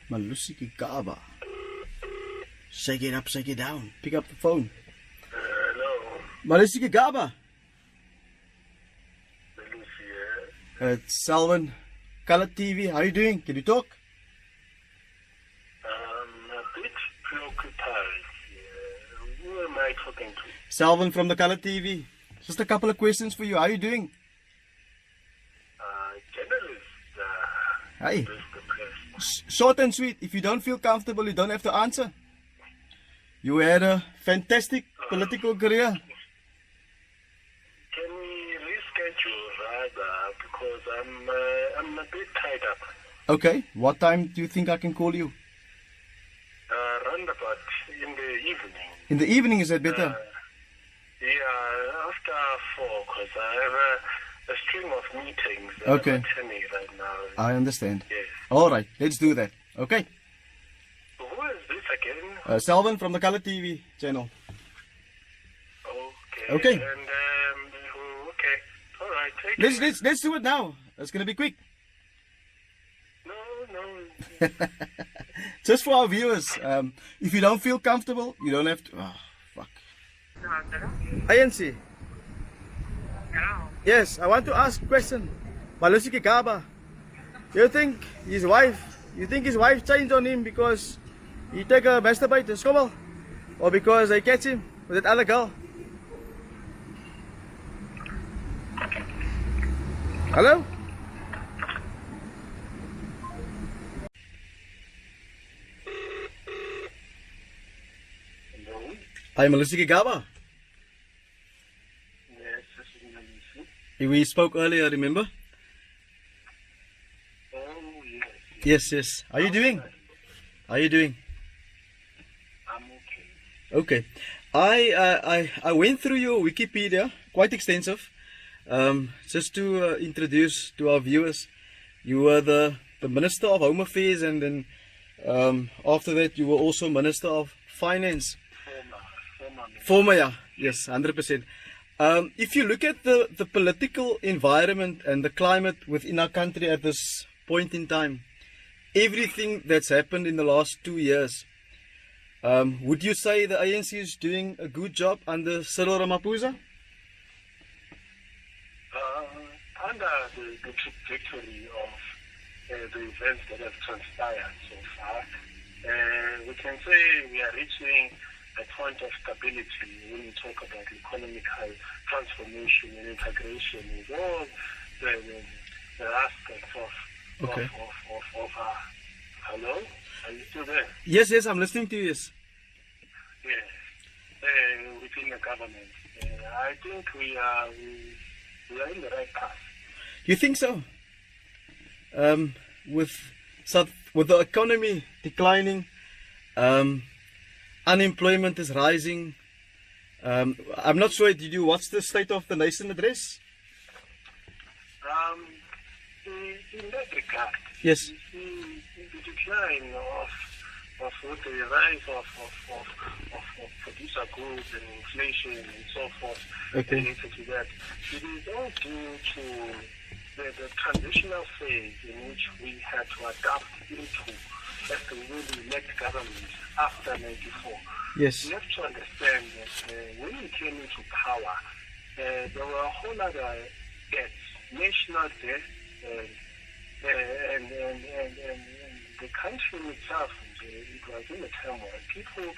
Malusi Gigaba. Shake it up, shake it down. Pick up the phone. Hello. Malusi Gigaba. Malusi, It's Selwyn, Kallard TV. How are you doing? Can you talk? I'm a bit preoccupied. Who am I talking to? Selwyn from the Kallard TV. Just a couple of questions for you. How are you doing? Journalist. Hi. This the press. Short and sweet. If you don't feel comfortable, you don't have to answer. You had a fantastic political career. Can we reschedule rather? Because I'm a bit tied up. Okay. What time do you think I can call you? Roundabout in the evening. In the evening, is that better? Yeah, after 4, because I have a string of meetings that Okay. I'm attending right now. I understand. Yes. All right. Let's do that. Okay. Who is this again? Selwyn from the Kallard TV channel. Okay. Okay. And okay. All right. Take it. Let's do it now. It's gonna be quick. No. Just for our viewers. If you don't feel comfortable, you don't have to. Oh, fuck. ANC. Yes, I want to ask a question. Malusi Gigaba. You think his wife changed on him because he take a masturbate to school, or because they catch him with that other girl? Hello? Hello. Hi, Malusi Gigaba. Yes, this is Malusi. We spoke earlier, remember? Oh yes. Yes. How are you doing? How are you doing? I'm okay. Okay. I went through your Wikipedia, quite extensive. Just to introduce to our viewers, you were the Minister of Home Affairs, and then after that you were also Minister of Finance. Former, yeah. Yes, 100%. If you look at the political environment and the climate within our country at this point in time, everything that's happened in the last 2 years, would you say the ANC is doing a good job under Cyril Ramaphosa? Under the trajectory of the events that have transpired so far, we can say we are reaching a point of stability when we talk about economical transformation and integration with all the aspects of Okay. Hello? Are you still there? Yes, I'm listening to you. Yes. Yes. Within the government. I think we are in the right path. You think so? With the economy declining, unemployment is rising. I'm not sure. Did you watch the State of the Nation address? In that regard, Yes. you see the decline of the rise of producer goods and inflation and so forth Okay. related to that. It is all due to the transitional phase in which we had to adapt into as the newly elected government after 94. Yes. You have to understand that when we came into power, there were a whole other debts, national debt, and the country itself, it was in a turmoil. People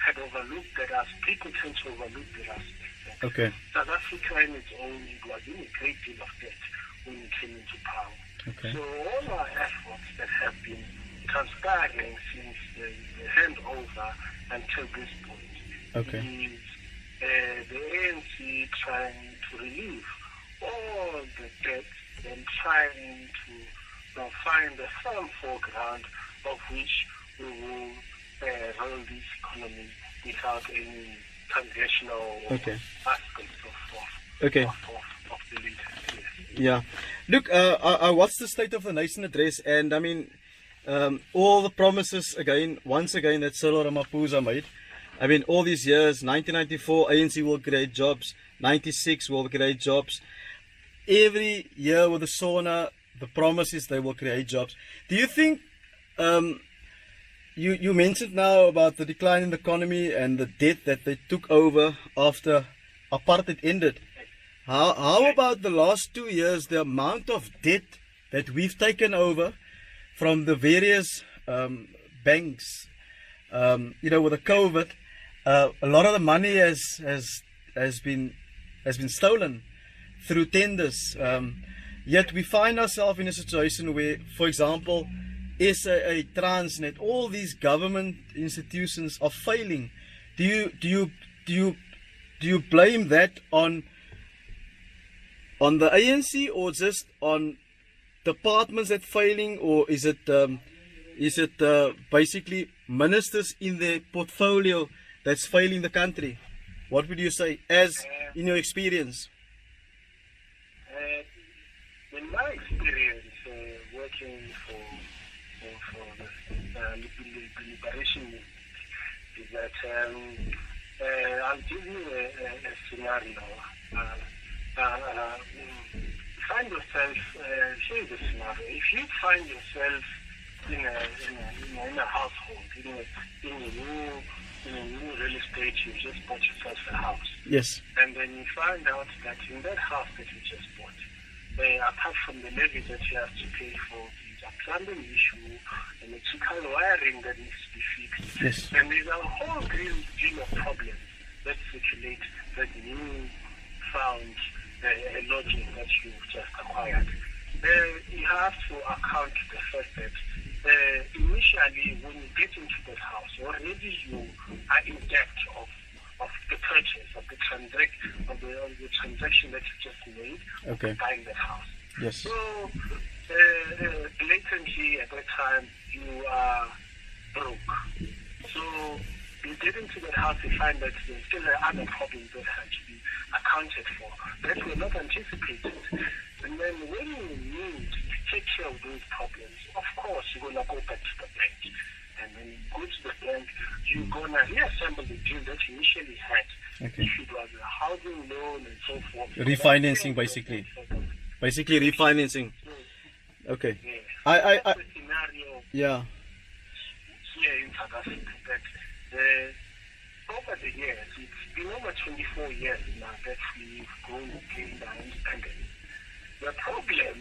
had overlooked that aspect. People tend to overlook that aspect. Okay. South Africa in its own, it was in a great deal of debt when we came into power. Okay. So all our efforts that have been transpiring since the handover until this point Okay. is the ANC trying to relieve all the debts and trying to find a firm foreground of which we will roll this economy without any congressional Okay. aspects Okay. of the leaders. Yes. Yeah. Look, I watched the State of the Nation address, and I mean, all the promises once again that Cyril Ramaphosa made. I mean, all these years, 1994, ANC will create jobs. 96 will create jobs. Every year with the sauna, the promise is they will create jobs. Do you think you mentioned now about the decline in the economy and the debt that they took over after apartheid ended. How about the last 2 years, the amount of debt that we've taken over from the various banks? With the COVID, a lot of the money has been stolen through tenders. Yet we find ourselves in a situation where, for example, SAA, Transnet, all these government institutions are failing. Do you blame that on the ANC, or just on departments that failing, or is it basically ministers in their portfolio that's failing the country? What would you say, as in your experience? In my experience, working for the liberation movement, is that I'll give you a scenario. Find yourself, here's the scenario. If you find yourself in a household, in a new real estate, you just bought yourself a house. Yes. And then you find out that in that house that you just bought, apart from the levy that you have to pay for, there's a plumbing issue, electrical wiring that needs to be fixed. Yes. And there's a whole deal of problems that circulate that you found a lodging that you've just acquired. You have to account the fact that initially when you get into that house, already you are in debt of the purchase, of the transaction that you just made, okay, of buying that house. Yes. So blatantly at that time you are broke. So you get into that house, you find that there's still other problems that have to be accounted for that were not anticipated. And then when you need to take care of those problems, of course you're gonna go back to the bank. And when you go to the bank, you're gonna reassemble the deal that you initially had. Okay. If it was a housing loan and so forth. Refinancing, basically. Basically refinancing. Okay. Yeah. I That's the scenario yeah. here in South Africa that over the years, it's been over 24 years now that we've grown and gained our independence. The problem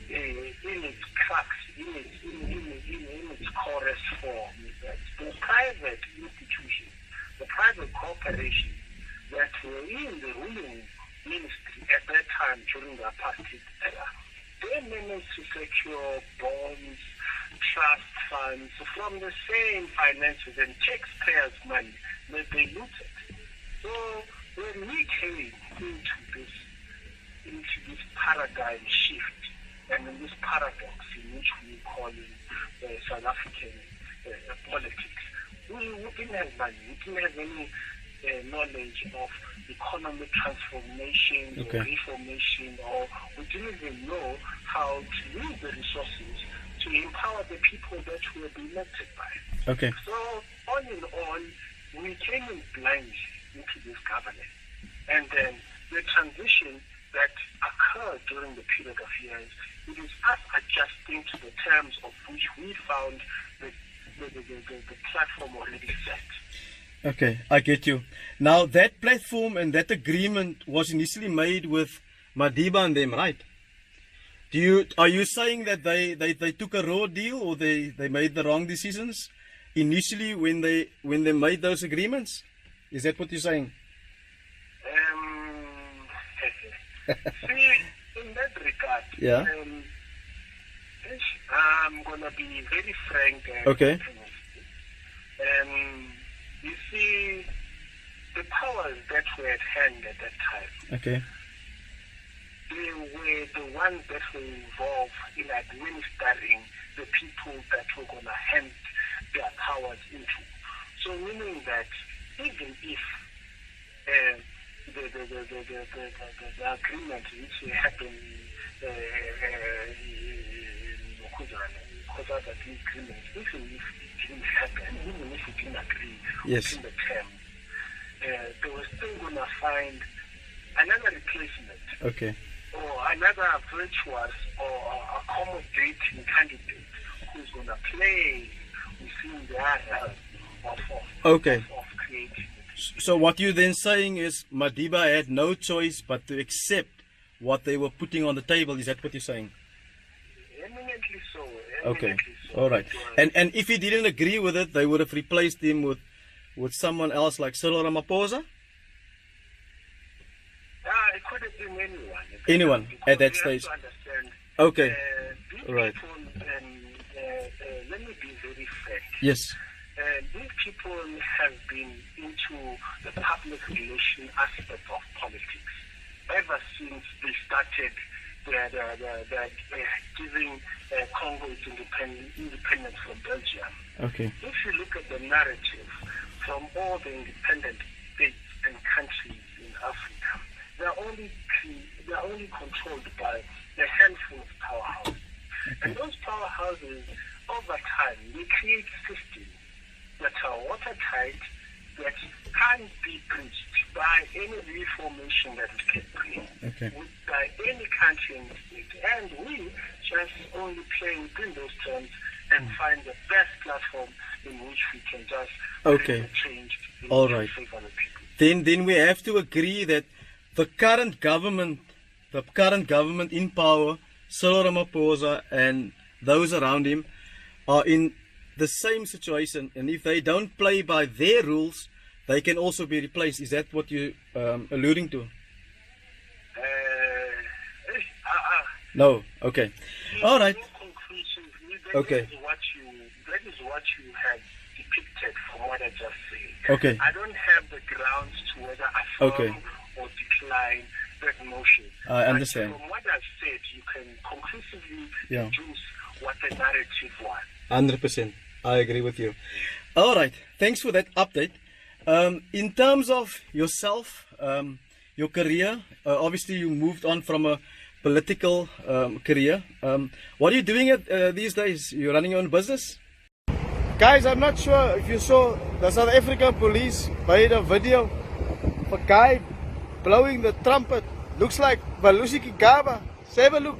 in its crux, in its chorus form, is that the private institutions, the private corporations that were in the ruling ministry at that time during the apartheid era, they managed to secure bonds, trust funds from the same finances and taxpayers' money that they looted. So when we came into this paradigm shift and in this paradox in which we call in South African politics, we didn't have money, we didn't have any knowledge of economic transformation, okay, or reformation, or we didn't even know how to use the resources to empower the people that we were elected by. Okay. So all in all, we came in blindly into this governance. And then the transition that occurred during the period of years, it is us adjusting to the terms of which we found the platform already set. Okay, I get you. Now that platform and that agreement was initially made with Madiba and them, right? Are you saying that they took a raw deal, or they made the wrong decisions initially when they made those agreements? Is that what you're saying? See, in that regard, yeah, I'm gonna be very frank. Okay. You see, the powers that were at hand at that time, okay, they were the ones that were involved in administering the people that were going to hand their powers into. So meaning that even if the agreement which happened even if it didn't happen, even if we didn't agree yes, in the terms, they were still going to find another replacement. Okay. Or another virtuous or accommodating candidate who's going to play actually seeing their help Okay. of creating it. So what you're then saying is Madiba had no choice but to accept what they were putting on the table. Is that what you're saying? Eminently so. Okay. Eminently so. All right. It was- And if he didn't agree with it, they would have replaced him with someone else like Cyril Ramaphosa? It could have been anyone. Anyone Because at that we stage. have to understand, Okay. these Right. people, let me be very frank. Yes. These people have been into the public relation aspect of politics ever since they started giving Congo its independence from Belgium. Okay. If you look at the narrative from all the independent states and countries in Africa, they're only controlled by a handful of powerhouses. And those powerhouses, over time, they create systems that are watertight, that can't be breached by any reformation that it can bring, Okay. by any country in the state. And we just only play within those terms and find the best platform in which we can just Okay. bring the change in All right. favor of the people. Then we have to agree that the current government in power, Cyril Ramaphosa and those around him, are in the same situation, and if they don't play by their rules, they can also be replaced. Is that what you're alluding to? No. Okay. All right. Okay. That is what you have depicted from what I just said. Okay. I don't have the grounds to whether affirm Okay. or decline that motion. I understand. But from what I've said, you can conclusively Yeah. deduce what the narrative was. 100%. I agree with you. All right. Thanks for that update. In terms of yourself, your career, obviously you moved on from a political career. What are you doing these days? You're running your own business? Guys, I'm not sure if you saw the South African police made a video of a guy blowing the trumpet. Looks like Malusi Gigaba. Let's have a look.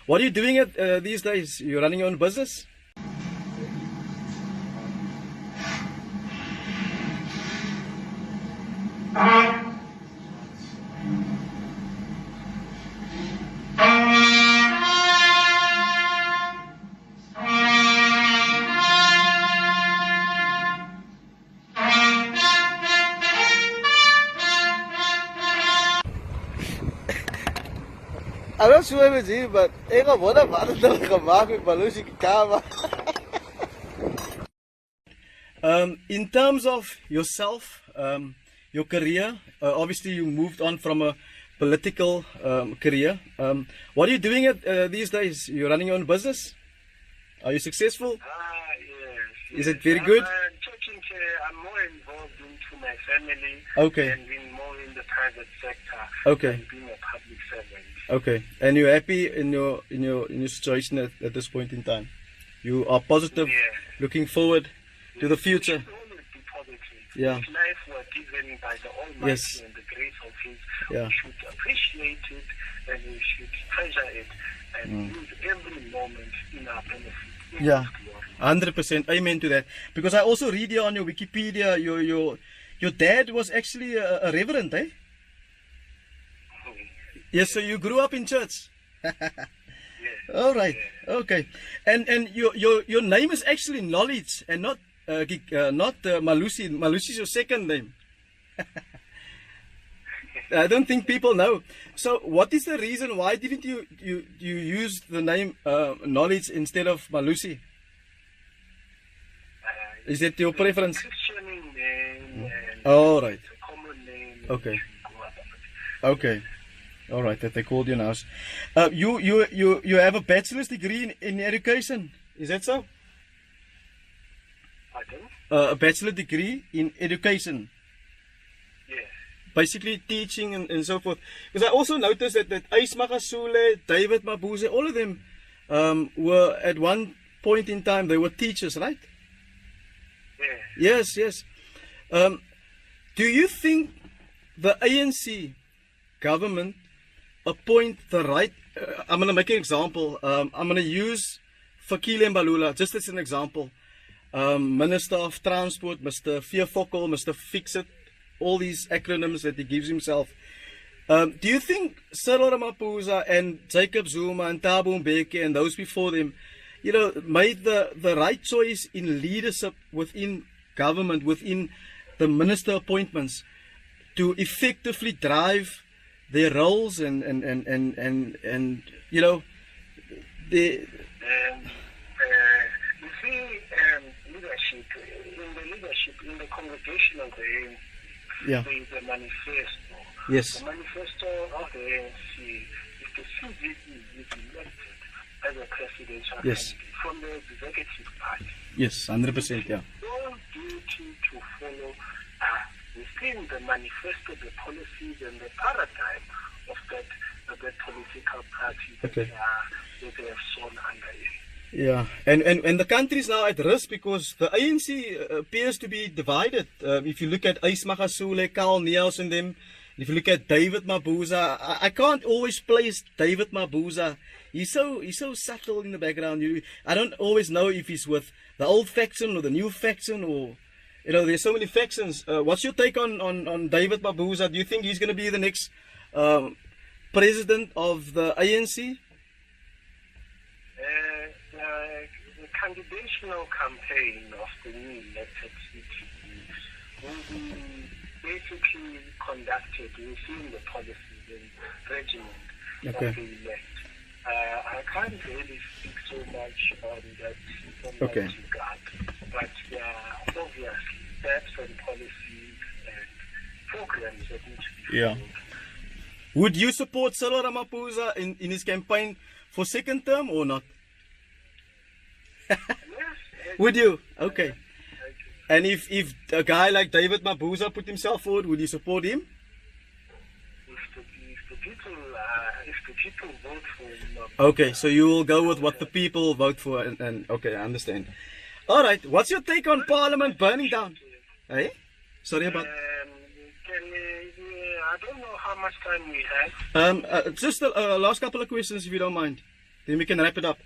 What are you doing these days? You're running your own business? I'm not sure if it's you, but I got one about it with Malusi Gigaba. In terms of yourself, your career, obviously you moved on from a political career. What are you doing these days? You're running your own business? Are you successful? Yes. Is it very good? Taking care, I'm more involved into my family Okay. and being more in the private sector Okay. than being a public servant. Okay, and you're happy in your situation at this point in time. You are positive, Yeah. looking forward to the future. We should always be positive. Yeah. If life were given by the Almighty Yes. and the grace of His, Yeah. we should appreciate it and we should treasure it and use every moment in our benefit. In Yeah. His glory. 100%, amen to that. Because I also read here on your Wikipedia, your dad was actually a reverend, eh? Yes, so you grew up in church. Yes. All right, okay. And your name is actually Knowledge and not Malusi. Malusi is your second name. I don't think people know. So, what is the reason? Why didn't you use the name Knowledge instead of Malusi? Is it your preference? Christianing name and All right. it's a common name. Okay. which we grew up with. Okay. All right. That they called you now. You have a bachelor's degree in education. Is that so? Pardon? A bachelor degree in education. Yes. Basically teaching and so forth. Because I also noticed that Ace Makasule, David Mabuse, all of them were at one point in time, they were teachers, right? Yeah. Yes, yes. Do you think the ANC government appoint the right... I'm going to make an example. I'm going to use Fikile Mbalula just as an example. Minister of Transport, Mr. Veerfokkel, Mr. Fix-It, all these acronyms that he gives himself. Do you think Cyril Ramaphosa and Jacob Zuma and Thabo Mbeki and those before them, you know, made the right choice in leadership within government, within the minister appointments, to effectively drive their roles and you know, the... You see, leadership, in the congregation of the ANC, yeah, there is a manifesto. Yes. The manifesto of the ANC is the CVE is elected as a presidential yes. candidate from the executive party. Yes, 100%, yeah. All duty to follow within the manifesto, the policies and the paradigm of that political party that, okay. That they have shown under it. Yeah, and the country is now at risk because the ANC appears to be divided. If you look at Ace Magasule, Carl Neels and them, if you look at David Mabuza, I can't always place David Mabuza. He's so subtle in the background. I don't always know if he's with the old faction or the new faction, or you know, there's so many factions. What's your take on David Mabuza? Do you think he's going to be the next president of the ANC? The candidational campaign of the new elected CTE will be basically conducted within the policies and regimen of the elect. I can't really speak so much on that regard, but there are obviously steps and policies and programs that need to be followed. Would you support Cyril Ramaphosa in his campaign for second term or not? Yes. Would you? Okay. And if a guy like David Mabuza put himself forward, would you support him? If the people vote for him. Okay, so you will go with what the people vote for, and okay, I understand. All right, what's your take on Parliament burning down? Hey, sorry about. I don't know how much time we have. Just the last couple of questions, if you don't mind. Then we can wrap it up.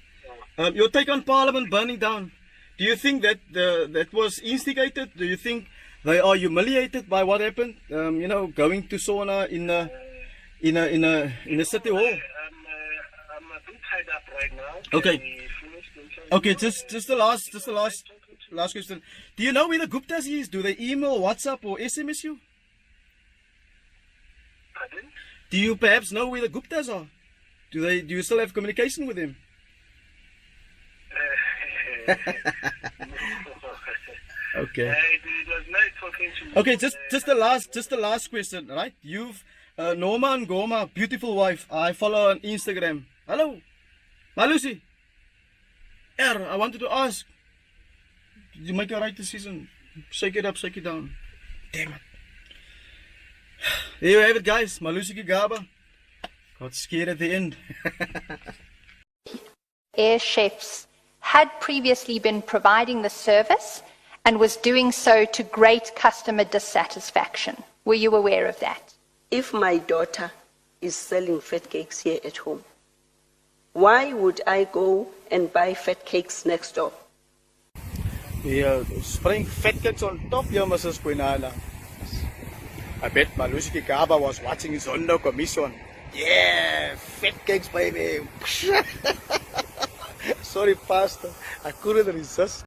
Your take on Parliament burning down. Do you think that that was instigated? Do you think they are humiliated by what happened? You know, going to sauna in a city hall. I'm a bit tied up right now. Okay. Okay, just the last question. Do you know where the Guptas is? Do they email, WhatsApp, or SMS you? Pardon? Do you perhaps know where the Guptas are? Do you still have communication with them? Okay. It was nice talking to you. Okay, just the last question, right? You've Norma Ngoma, beautiful wife. I follow on Instagram. Hello, Malusi. I wanted to ask. Did you make a right decision? Shake it up, shake it down. Damn it. There you have it, guys. Malusi Gigaba got scared at the end. Air chefs had previously been providing the service and was doing so to great customer dissatisfaction. Were you aware of that? If my daughter is selling fat cakes here at home, why would I go and buy fat cakes next door? Yeah, spraying fat cakes on top, yeah, Mrs. Quinana. I bet Malusi Gigaba was watching his Zondo commission. Yeah, fat cakes, baby. Sorry, Pastor. I couldn't resist.